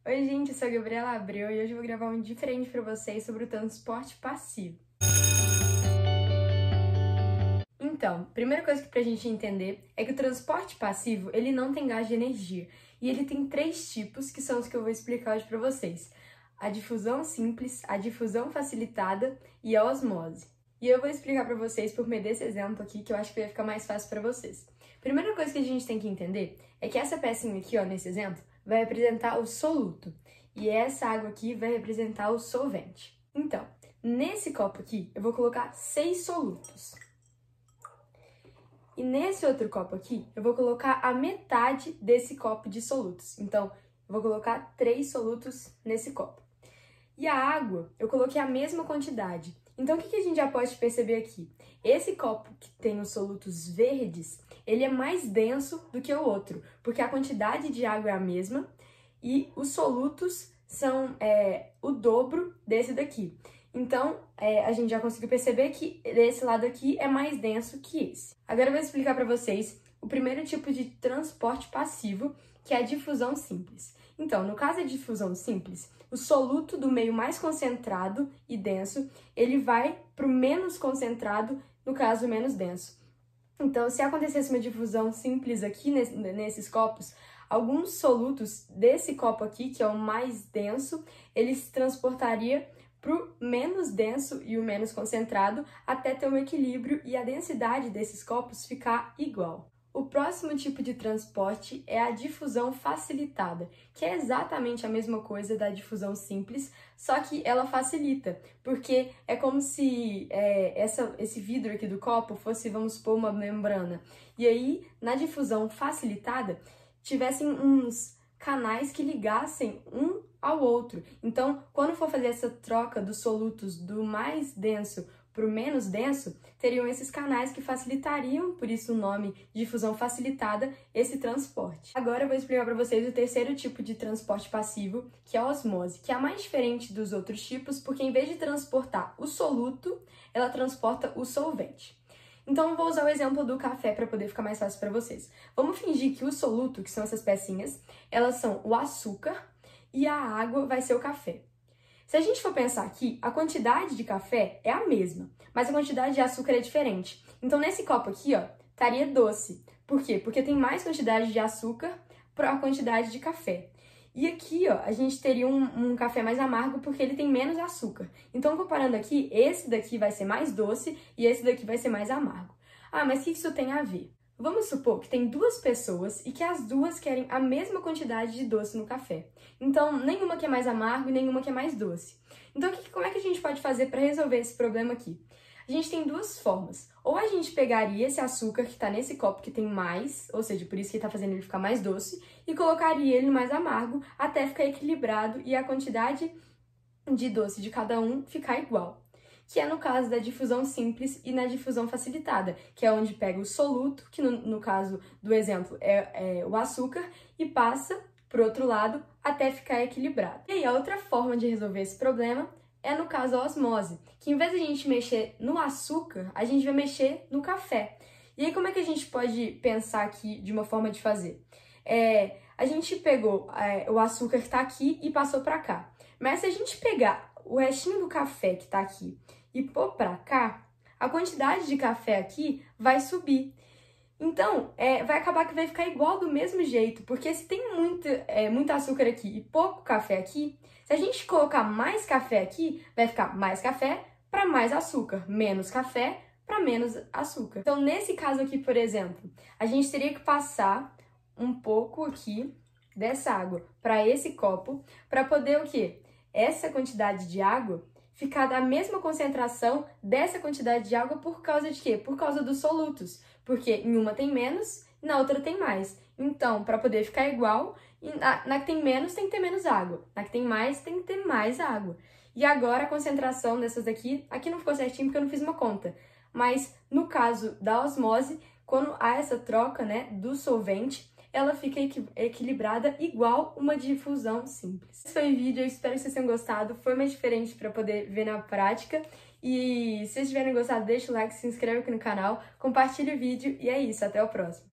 Oi gente, eu sou a Gabriela Abreu e hoje eu vou gravar um diferente para vocês sobre o transporte passivo. Então, primeira coisa que pra gente entender é que o transporte passivo, ele não tem gasto de energia. E ele tem três tipos, que são os que eu vou explicar hoje para vocês. A difusão simples, a difusão facilitada e a osmose. E eu vou explicar para vocês por meio desse exemplo aqui, que eu acho que vai ficar mais fácil para vocês. Primeira coisa que a gente tem que entender é que essa pecinha aqui, ó, nesse exemplo, vai representar o soluto. E essa água aqui vai representar o solvente. Então, nesse copo aqui, eu vou colocar 6 solutos. E nesse outro copo aqui, eu vou colocar a metade desse copo de solutos. Então, eu vou colocar 3 solutos nesse copo. E a água, eu coloquei a mesma quantidade. Então, o que a gente já pode perceber aqui? Esse copo que tem os solutos verdes, ele é mais denso do que o outro, porque a quantidade de água é a mesma e os solutos são o dobro desse daqui. Então, a gente já conseguiu perceber que esse lado aqui é mais denso que esse. Agora eu vou explicar para vocês o primeiro tipo de transporte passivo, que é a difusão simples. Então, no caso da difusão simples, o soluto do meio mais concentrado e denso, ele vai para o menos concentrado, no caso, menos denso. Então, se acontecesse uma difusão simples aqui nesses copos, alguns solutos desse copo aqui, que é o mais denso, ele se transportaria para o menos denso e o menos concentrado, até ter um equilíbrio e a densidade desses copos ficar igual. O próximo tipo de transporte é a difusão facilitada, que é exatamente a mesma coisa da difusão simples, só que ela facilita, porque é como se esse vidro aqui do copo fosse, vamos supor, uma membrana. E aí, na difusão facilitada, tivessem uns canais que ligassem um ao outro. Então, quando for fazer essa troca dos solutos do mais denso para o menos denso, teriam esses canais que facilitariam, por isso o nome de difusão facilitada, esse transporte. Agora eu vou explicar para vocês o terceiro tipo de transporte passivo, que é a osmose, que é a mais diferente dos outros tipos, porque em vez de transportar o soluto, ela transporta o solvente. Então, eu vou usar o exemplo do café para poder ficar mais fácil para vocês. Vamos fingir que o soluto, que são essas pecinhas, elas são o açúcar e a água vai ser o café. Se a gente for pensar aqui, a quantidade de café é a mesma, mas a quantidade de açúcar é diferente. Então, nesse copo aqui, ó, estaria doce. Por quê? Porque tem mais quantidade de açúcar para a quantidade de café. E aqui, ó, a gente teria um café mais amargo porque ele tem menos açúcar. Então, comparando aqui, esse daqui vai ser mais doce e esse daqui vai ser mais amargo. Ah, mas o que isso tem a ver? Vamos supor que tem duas pessoas e que as duas querem a mesma quantidade de doce no café. Então, nenhuma quer mais amargo e nenhuma quer mais doce. Então, como é que a gente pode fazer para resolver esse problema aqui? A gente tem duas formas. Ou a gente pegaria esse açúcar que está nesse copo que tem mais, ou seja, por isso que está fazendo ele ficar mais doce, e colocaria ele mais amargo até ficar equilibrado e a quantidade de doce de cada um ficar igual. Que é no caso da difusão simples e na difusão facilitada, que é onde pega o soluto, que no caso do exemplo é o açúcar, e passa para o outro lado até ficar equilibrado. E aí a outra forma de resolver esse problema é no caso a osmose, que em vez de a gente mexer no açúcar, a gente vai mexer no café. E aí como é que a gente pode pensar aqui de uma forma de fazer? A gente pegou o açúcar que está aqui e passou para cá. Mas se a gente pegar o restinho do café que está aqui e pôr para cá, a quantidade de café aqui vai subir. Então, vai acabar que vai ficar igual do mesmo jeito, porque se tem muito açúcar aqui e pouco café aqui, se a gente colocar mais café aqui, vai ficar mais café para mais açúcar, menos café para menos açúcar. Então, nesse caso aqui, por exemplo, a gente teria que passar um pouco aqui dessa água para esse copo, para poder o quê? Essa quantidade de água ficar da mesma concentração dessa quantidade de água por causa de quê? Por causa dos solutos. Porque em uma tem menos e na outra tem mais. Então, para poder ficar igual, na que tem menos tem que ter menos água. Na que tem mais tem que ter mais água. E agora a concentração dessas aqui não ficou certinho porque eu não fiz uma conta. Mas no caso da osmose, quando há essa troca, né, do solvente, ela fica equilibrada igual uma difusão simples. Esse foi o vídeo, eu espero que vocês tenham gostado. Foi mais diferente para poder ver na prática. E se vocês tiverem gostado, deixa o like, se inscreve aqui no canal, compartilha o vídeo e é isso, até o próximo.